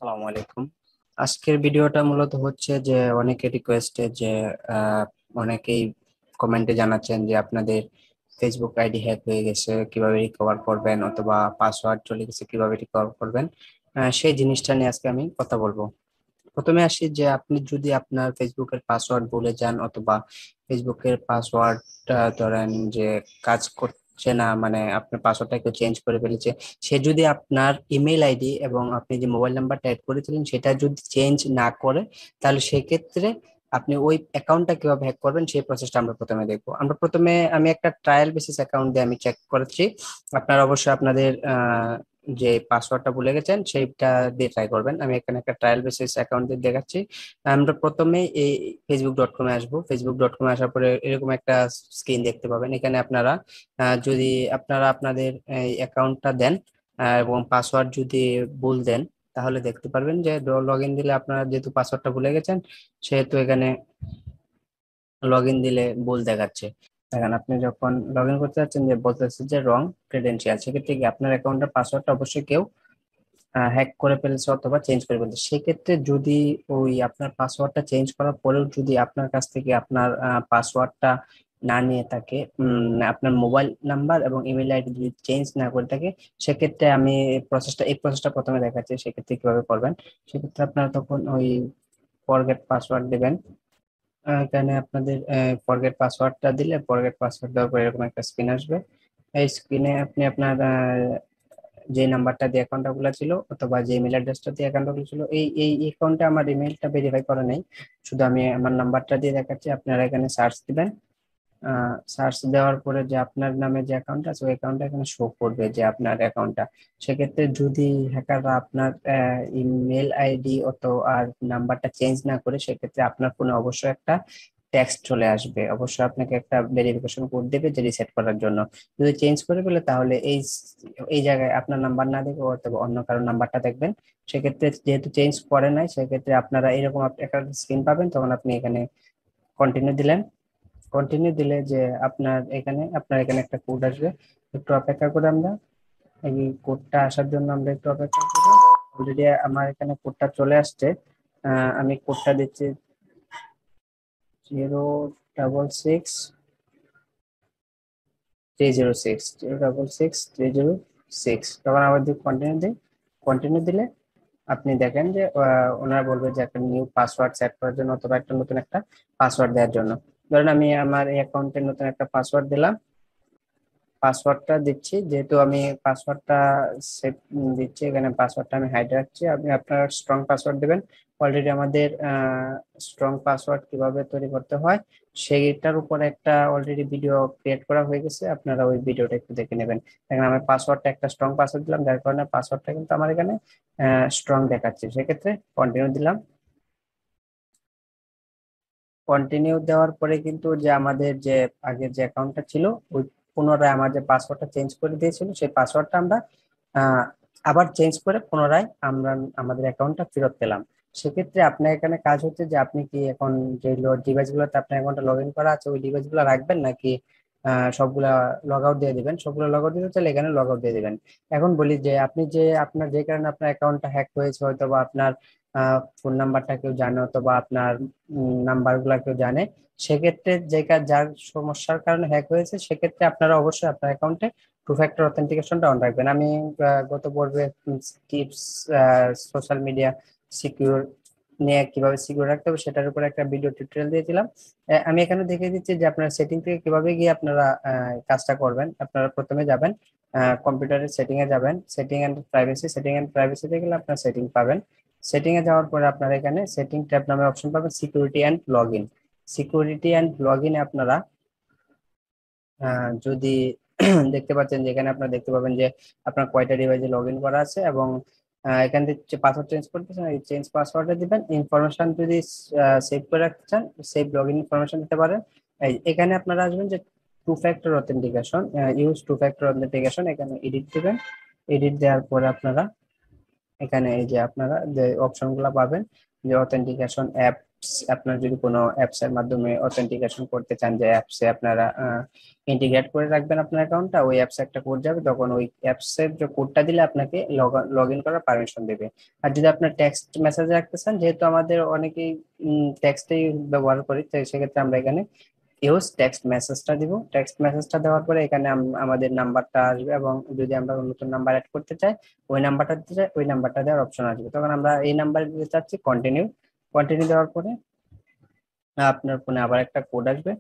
আসসালামু আলাইকুম। আজকের ভিডিওটা মূলত হচ্ছে যে অনেকে রিকোয়েস্টে যে অনেকেই কমেন্টে জানাচ্ছেন যে আপনাদের ফেসবুক আইডি হ্যাক হয়ে গেছে, কিভাবে রিকভার করবেন, অথবা পাসওয়ার্ড চলে গেছে কিভাবে রিকভার করবেন। সেই জিনিসটা নিয়ে আজকে আমি কথা বলবো। প্রথমে আসি যে আপনি যদি আপনার ফেসবুকের পাসওয়ার্ড ভুলে যান, অথবা ফেসবুকের পাসওয়ার্ড ধরেন যে কাজ করছে না, মানে আপনার পাসওয়ার্ডটা কেউ চেঞ্জ করে ফেলেছে, সে যদি আপনার ইমেল আইডি এবং আপনি যে মোবাইল নাম্বার টাইপ করেছিলেন সেটা যদি চেঞ্জ না করে, তাহলে সেক্ষেত্রে আপনি ওই অ্যাকাউন্টটা কিভাবে হ্যাক করবেন সেই প্রসেসটা আমরা প্রথমে দেখবো। আমি একটা ট্রায়াল বেসিস অ্যাকাউন্ট দিয়ে আমি চেক করেছি। আপনারা অবশ্যই আপনাদের যে পাসওয়ার্ডটা ভুলে গেছেন সেইটা দিয়ে ট্রাই করবেন। আমি এখানে একটা ট্রায়াল বেসিস অ্যাকাউন্ট দিয়ে দেখাচ্ছি। আমরা প্রথমে এই facebook.com-এ আসবো। facebook.com-এ আসার পরে এরকম একটা স্ক্রিন দেখতে পাবেন। এখানে আপনারা যদি আপনারা আপনাদের এই অ্যাকাউন্টটা দেন এবং পাসওয়ার্ড যদি ভুল দেন, তাহলে দেখতে পারবেন যে লগ ইন দিলে আপনারা যেহেতু পাসওয়ার্ডটা ভুলে গেছেন, সেহেতু এখানে লগ ইন দিলে ভুল দেখাচ্ছে। দেখেন, আপনি যখন লগ ইন করতে যাচ্ছেন যে বলতেছে যে রং ক্রেডেনশিয়াল, সেক্ষেত্রে কি আপনার অ্যাকাউন্টের পাসওয়ার্ডটা অবশ্যই কেউ হ্যাক করে ফেলেছে অথবা চেঞ্জ করে ফেলেছে। সেক্ষেত্রে যদি ওই আপনার পাসওয়ার্ডটা চেঞ্জ করার পরেও যদি আপনার কাছ থেকে আপনার পাসওয়ার্ডটা না নিয়ে থাকে, আপনার মোবাইল নাম্বার এবং ইমেল আইডি যদি চেঞ্জ না করে থাকে, সেক্ষেত্রে আমি এই প্রসেসটা প্রথমে দেখাচ্ছি সেক্ষেত্রে কিভাবে করবেন। সেক্ষেত্রে আপনারা তখন ওই ফরগেট পাসওয়ার্ড দেবেন। এখানে আপনাদের ফরগেট পাসওয়ার্ডটা দিলে, ফরগেট পাসওয়ার্ড দেওয়ার পর এরকম একটা স্ক্রিন আসবে। এই স্ক্রিনে আপনি আপনার যে নাম্বারটা দিয়ে অ্যাকাউন্টটা খোলা ছিল অথবা যে ইমেল অ্যাড্রেসটা দিয়ে অ্যাকাউন্টটা খোলা ছিল, এই অ্যাকাউন্টে আমার ইমেলটা ভেরিফাই করা নেই, শুধু আমি আমার নাম্বারটা দিয়ে দেখাচ্ছি। আপনারা এখানে সার্চ দিবেন। সার্চ দেওয়ার পরে যে আপনার নামে যে অ্যাকাউন্ট আছে ওই অ্যাকাউন্টটা এখানে শো করবে যে আপনার অ্যাকাউন্টটা। সেক্ষেত্রে যদি হ্যাকাররা আপনার ইমেল আইডি অত আর নাম্বারটা চেঞ্জ না করে, সেক্ষেত্রে আপনার ফোনে অবশ্যই একটা টেক্সট চলে আসবে, অবশ্যই আপনাকে একটা ভেরিফিকেশন কোড দেবে যে রিসেট করার জন্য। যদি চেঞ্জ করে ফেলে তাহলে এই জায়গায় আপনার নাম্বার না দেখে অথবা অন্য কারো নাম্বারটা দেখবেন। সেক্ষেত্রে যেহেতু চেঞ্জ করে নাই, সেক্ষেত্রে আপনারা এরকম একটা স্ক্রিন পাবেন। তখন আপনি এখানে কন্টিনিউ দিলেন। কন্টিনিউ দিলে যে আপনার এখানে একটা কোড আসবে, একটু অপেক্ষা করে আমরা এই কোডটা আসার জন্য আমরা একটু অপেক্ষা করি। অলরেডি আমার এখানে কোডটা চলে আসছে। আমি কোডটা দিচ্ছি 066 306 066 306। তখন আবার যদি কন্টিনিউ দিই, কন্টিনিউ দিলে আপনি দেখেন যে ওনারা বলবে যে একটা নিউ পাসওয়ার্ড সেট করার জন্য অথবা একটা নতুন একটা পাসওয়ার্ড দেওয়ার জন্য। ধরেন আমি আমার এই অ্যাকাউন্টের নতুন একটা পাসওয়ার্ড দিলাম। পাসওয়ার্ডটা দিচ্ছি, যেহেতু আমি পাসওয়ার্ডটা সেভ দিচ্ছি, এখানে পাসওয়ার্ডটা আমি হাইড রাখছি। আপনি আপনার স্ট্রং পাসওয়ার্ড দেবেন। অলরেডি আমাদের স্ট্রং পাসওয়ার্ড কিভাবে তৈরি করতে হয় সেইটার উপরে একটা অলরেডি ভিডিও ক্রিয়েট করা হয়ে গেছে, আপনারা ওই ভিডিওটা একটু দেখে নেবেন। এখানে আমি পাসওয়ার্ডটা একটা স্ট্রং পাসওয়ার্ড দিলাম, যার কারণে পাসওয়ার্ডটা কিন্তু আমার এখানে স্ট্রং দেখাচ্ছে। সেক্ষেত্রে কন্টিনিউ দিলাম। কন্টিনিউ দেওয়ার পরে কিন্তু যে আমাদের যে আগের যে অ্যাকাউন্টটা ছিল, ওই পুনরায় আমার যে পাসওয়ার্ডটা চেঞ্জ করে দিয়েছিল সেই পাসওয়ার্ডটা আমরা আহ, আবার চেঞ্জ করে পুনরায় আমরা আমাদের অ্যাকাউন্টটা ফেরত পেলাম। সেক্ষেত্রে আপনার এখানে কাজ হচ্ছে যে আপনি কি এখন যে ডিভাইস গুলোতে আপনার অ্যাকাউন্টটা লগ ইন করা আছে ওই ডিভাইস গুলো রাখবেন, নাকি সবগুলা লগ আউট দিয়ে দিবেন। সবগুলো লগ আউট দিতে চাইলে এখানে লগ আউট দিয়ে দিবেন। এখন বলি যে আপনি যে আপনার যে কারণে আপনার অ্যাকাউন্টটা হ্যাক হয়েছে, হয়তো বা আপনার ফোন নাম্বারটা কেউ জানে অথবা আপনার নাম্বার গুলা কেউ জানে, সেক্ষেত্রে যার সমস্যার কারণে হ্যাক হয়েছে, সেক্ষেত্রে আপনারা অবশ্যই আপনার অ্যাকাউন্টে টু ফ্যাক্টর অথেন্টিকেশনটা অন রাখবেন। আমি গত পর্বে টিপস সোশ্যাল মিডিয়া সিকিউর নিয়ে কিভাবে সিকিউর রাখতে হবে সেটার উপর একটা ভিডিও টিউটোরিয়াল দিয়েছিলাম। আমি এখানে দেখিয়ে দিচ্ছি যে আপনার সেটিং থেকে কিভাবে গিয়ে আপনারা কাজটা করবেন। আপনারা প্রথমে যাবেন, কম্পিউটারের সেটিং এ যাবেন, সেটিং এন্ড প্রাইভেসিতে গেলে আপনার সেটিং পাবেন। সেটিং এ যাওয়ার পরে আপনারা এখানে সেটিং ট্যাব নামে অপশন পাবেন, security and log in. Security and log ইনে আপনারা যদি দেখতে পাচ্ছেন, যেখানে আপনারা দেখতে পাবেন যে আপনার কয়টা ডিভাইসে লগ ইন করা আছে, এবং এখান থেকে পাসওয়ার্ড চেঞ্জ করতে চান, এই চেঞ্জ পাসওয়ার্ডে দিবেন। ইনফরমেশন যদি সেভ করে রাখতে চান, সেভ লগ ইন ইনফরমেশন দিতে পারেন। এখানে আপনারা আসবেন যে two factor authentication, use two factor authentication, এখানে এডিট দিবেন। এডিট দেওয়ার পরে আপনারা এখানে এই যে আপনারা যে অপশন গুলা পাবেন, যে অথেন্টিকেশন অ্যাপ আপনার যদি কোনো অ্যাপস এর মাধ্যমে অথেন্টিকেশন করতে চান, যে অ্যাপসে আপনারা ইন্টিগ্রেট করে রাখবেন আপনার অ্যাকাউন্টটা, ওই অ্যাপসে একটা কোড যাবে, তখন ওই অ্যাপস এর যে কোডটা দিলে আপনাকে লগ ইন করার পারমিশন দেবে। আর যদি আপনার টেক্সট মেসেজ রাখতে চান, যেহেতু আমাদের অনেকেই টেক্সটেই ব্যবহার করি, তো সেক্ষেত্রে আমরা এখানে ইউজ টেক্সট মেসেজটা দিব। টেক্সট মেসেজটা দেওয়ার পরে এখানে আমাদের নাম্বারটা আসবে, এবং যদি আমরা নতুন নাম্বার অ্যাড করতে চাই, ওই নাম্বারটা দিতে চাই, ওই নাম্বারটা দেওয়ার অপশন আসবে। তখন আমরা এই নাম্বারে দিতে চাচ্ছি কন্টিনিউ। কন্টিনিউ দেওয়ার পরে আপনার ফোনে আবার একটা কোড আসবে।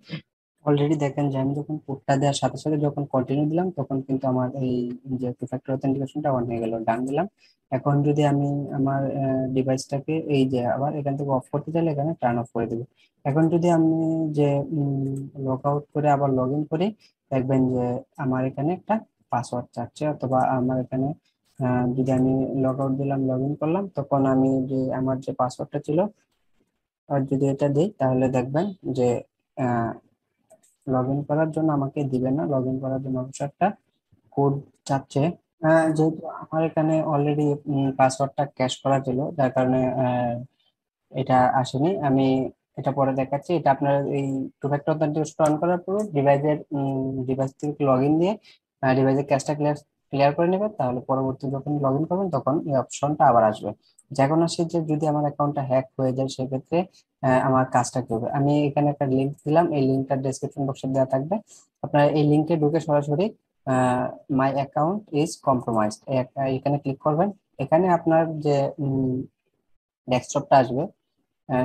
অলরেডি দেখেন যে আমি যখন কোডটা দেওয়ার সাথে সাথে যখন কন্টিনিউ দিলাম, তখন কিন্তু আমার এই যে টু ফ্যাক্টর অথেন্টিকেশনটা অন হয়ে গেল, ডান দিলাম। এখন যদি আমি আমার ডিভাইসটাকে এই যে আবার এখান থেকে অফ করতে চাইলে এখানে টার্ন অফ করে দেবো। এখন যদি আমি যে লগ আউট করে আবার লগ ইন করি, দেখবেন যে আমার এখানে একটা পাসওয়ার্ড চাচ্ছে, অথবা আমার এখানে যদি আমি লগ আউট দিলাম, লগ ইন করলাম, তখন আমি যে আমার যে পাসওয়ার্ডটা ছিল, আর যদি এটা দিই, তাহলে দেখবেন যে লগ ইন করার জন্য আমাকে দিবে না, লগ ইন করার জন্য অবশ্য একটা কোড চাচ্ছে। যেহেতু আমার এখানে অলরেডি পাসওয়ার্ডটা ক্যাশ করা ছিল, যার কারণে এটা আসেনি। আমি এটা পরে দেখাচ্ছি। এটা আপনার এই টু ফ্যাক্টর অথেন্টিকেশন অন করার পর ডিভাইস থেকে লগ ইন দিয়ে ডিভাইসের ক্যাশটা ক্লিয়ার করে নেবেন, তাহলে পরবর্তী যখন লগ ইন করবেন তখন এই অপশনটা আবার আসবে। যে এখন আসে যে যদি আমার অ্যাকাউন্টটা হ্যাক হয়ে যায়, সেক্ষেত্রে আমার কাজটা কি হবে। আমি এখানে একটা লিংক দিলাম, এই লিঙ্কটা ডেসক্রিপশন বক্সে দেওয়া থাকবে। আপনারা এই লিঙ্কে ঢুকে সরাসরি মাই অ্যাকাউন্ট ইজ কম্প্রোমাইজড এখানে ক্লিক করবেন। এখানে আপনার যে ডেস্কটপটা আসবে,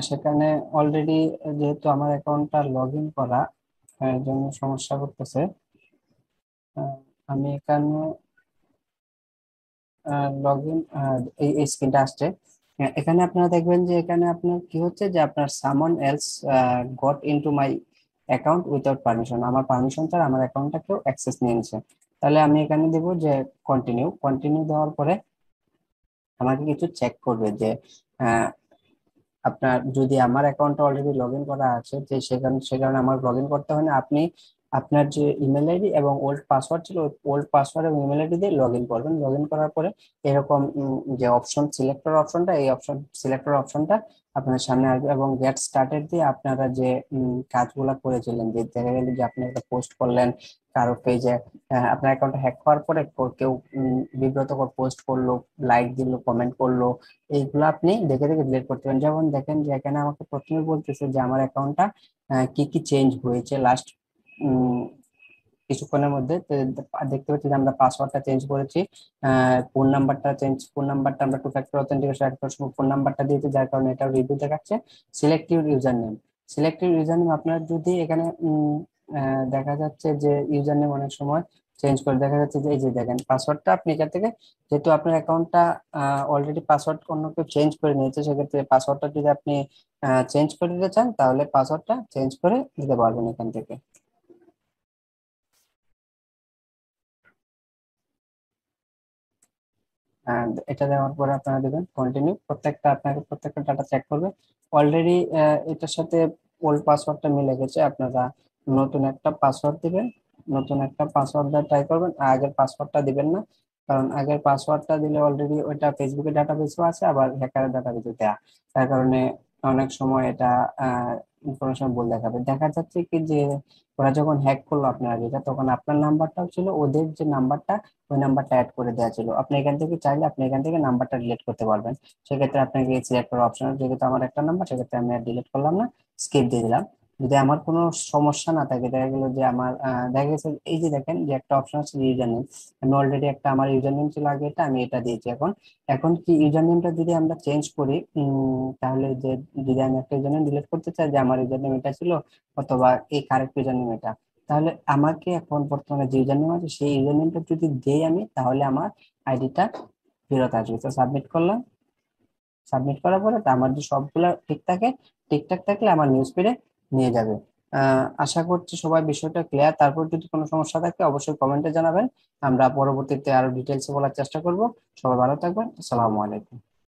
সেখানে অলরেডি যেহেতু আমার অ্যাকাউন্টটা লগ ইন করা, এর জন্য সমস্যা করতেছে। আমি এখানে লগ ইন, এই এই স্ক্রিনটা আসছে। এখানে আপনারা দেখবেন যে এখানে আপনার কি হচ্ছে, যে আপনার সামন else goat into my account without permission, আমার পারমিশন ছাড়া আমার অ্যাকাউন্টটা কেউ অ্যাক্সেস নিয়ে নিছে। তাহলে আমি এখানে দেবো যে কন্টিনিউ। কন্টিনিউ দেওয়ার পরে আমাকে কিছু চেক করবে যে আপনার যদি আমার অ্যাকাউন্টে অলরেডি লগ ইন করা আছে, যে সে কারণে আমার লগ ইন করতে হয় না। আপনি আপনার যে ইমেল আইডি এবং ওল্ড পাসওয়ার্ড ছিল, ওল্ড পাসওয়ার্ড এবং ইমেল আইডি দিয়ে লগ ইন করবেন। লগ ইন করার পরে এরকম যে অপশন সিলেক্টর অপশনটা, এই অপশন সিলেক্টর অপশনটা আপনার সামনে আসবে, এবং গেট স্টার্টেড দিয়ে আপনারা যে কাজগুলো করেছিলেন, যে দেখা গেল যে আপনি একটা পোস্ট করলেন কারো পেজে, আপনার অ্যাকাউন্টটা হ্যাক হওয়ার পরে কেউ বিব্রতকর পোস্ট করলো, লাইক দিল, কমেন্ট করলো, এইগুলো আপনি দেখে দেখে ডিলিট করতে পারেন। যেমন দেখেন যে এখানে আমাকে প্রথমে বলতেছে যে আমার অ্যাকাউন্টটা কি কি চেঞ্জ হয়েছে লাস্ট কিছুক্ষণের মধ্যে। তো দেখতে পাচ্ছি যে আমরা পাসওয়ার্ডটা চেঞ্জ করেছি, ফোন নাম্বারটা আমরা টু ফ্যাক্টর অথেন্টিকেশন অ্যাড করার সময় ফোন নাম্বারটা দিয়েছি, যার কারণে এটা রিভিউ দেখাচ্ছে। Selective user name, selective user name আপনার যদি এখানে দেখা যাচ্ছে যে ইউজার নেম অনেক সময় চেঞ্জ করে, দেখা যাচ্ছে যে এই যে দেখেন পাসওয়ার্ডটা আপনি এখান থেকে, যেহেতু আপনার অ্যাকাউন্টটা অলরেডি পাসওয়ার্ড অন্য কেউ চেঞ্জ করে নিয়েছে, সেক্ষেত্রে পাসওয়ার্ডটা যদি আপনি চেঞ্জ করে দিতে চান, তাহলে পাসওয়ার্ডটা চেঞ্জ করে দিতে পারবেন এখান থেকে। এটা দেওয়ার পরে আপনারা দেবেন কন্টিনিউ। আপনাকে প্রত্যেকটা ডাটা চেক করবে। অলরেডি এটার সাথে ওল্ড পাসওয়ার্ডটা মিলে গেছে, আপনারা নতুন একটা পাসওয়ার্ড দিবেন। নতুন একটা পাসওয়ার্ড দিয়ে ট্রাই করবেন, আর আগের পাসওয়ার্ডটা দিবেন না, কারণ আগের পাসওয়ার্ডটা দিলে অলরেডি ওইটা ফেসবুকের ডাটাবেসও আছে, আবার হ্যাকারের ডাটাবেসও দেয়া, তার কারণে অনেক সময় এটা ইনফরমেশন ভুল দেখাবে। দেখা যাচ্ছে কি যে ওরা যখন হ্যাক করলো আপনার আইডিটা, তখন আপনার নাম্বারটাও ছিল, ওদের যে নাম্বারটা, ওই নাম্বারটা অ্যাড করে দেওয়া ছিল। আপনি এখান থেকে চাইলে আপনি এখান থেকে নাম্বারটা ডিলিট করতে পারবেন। সেক্ষেত্রে আপনাকে সিলেক্ট করার অপশন, যেহেতু আমার একটা নাম্বার, সেক্ষেত্রে আমি আর ডিলিট করলাম না, স্কিপ দিয়ে দিলাম। যদি আমার কোনো সমস্যা না থাকে, দেখা গেলো যে আমার দেখা গেছে এই যে দেখেন যে একটা অপশন আছে ইউজার নেম, আমি অলরেডি একটা আমার ইউজার নেম ছিল আগে, এটা আমি এটা দিয়েছি। এখন এখন কি ইউজার নেমটা যদি আমরা চেঞ্জ করি, তাহলে যে যদি আমি একটা ইউজার নেম ডিলিট করতে চাই, যে আমার ইউজার নেম এটা ছিল, অথবা এই কারেক্ট ইউজার নেম এটা, তাহলে আমাকে এখন বর্তমানে যে ইউজার নেম আছে সেই ইউজার নেমটা যদি দেই আমি, তাহলে আমার আইডিটা ফেরত আসবে। তো সাবমিট করলাম। সাবমিট করার পরে তো আমার যে সবগুলা ঠিক থাকে, ঠিকঠাক থাকলে আমার নিউজ ফিডে নিয়ে যাবে। আশা করছি সবাই বিষয়টা ক্লিয়ার। তারপর যদি কোনো সমস্যা থাকে অবশ্যই কমেন্টে জানাবেন, আমরা পরবর্তীতে আরো ডিটেলসে বলার চেষ্টা করব। সবাই ভালো থাকবেন, আসসালামু আলাইকুম।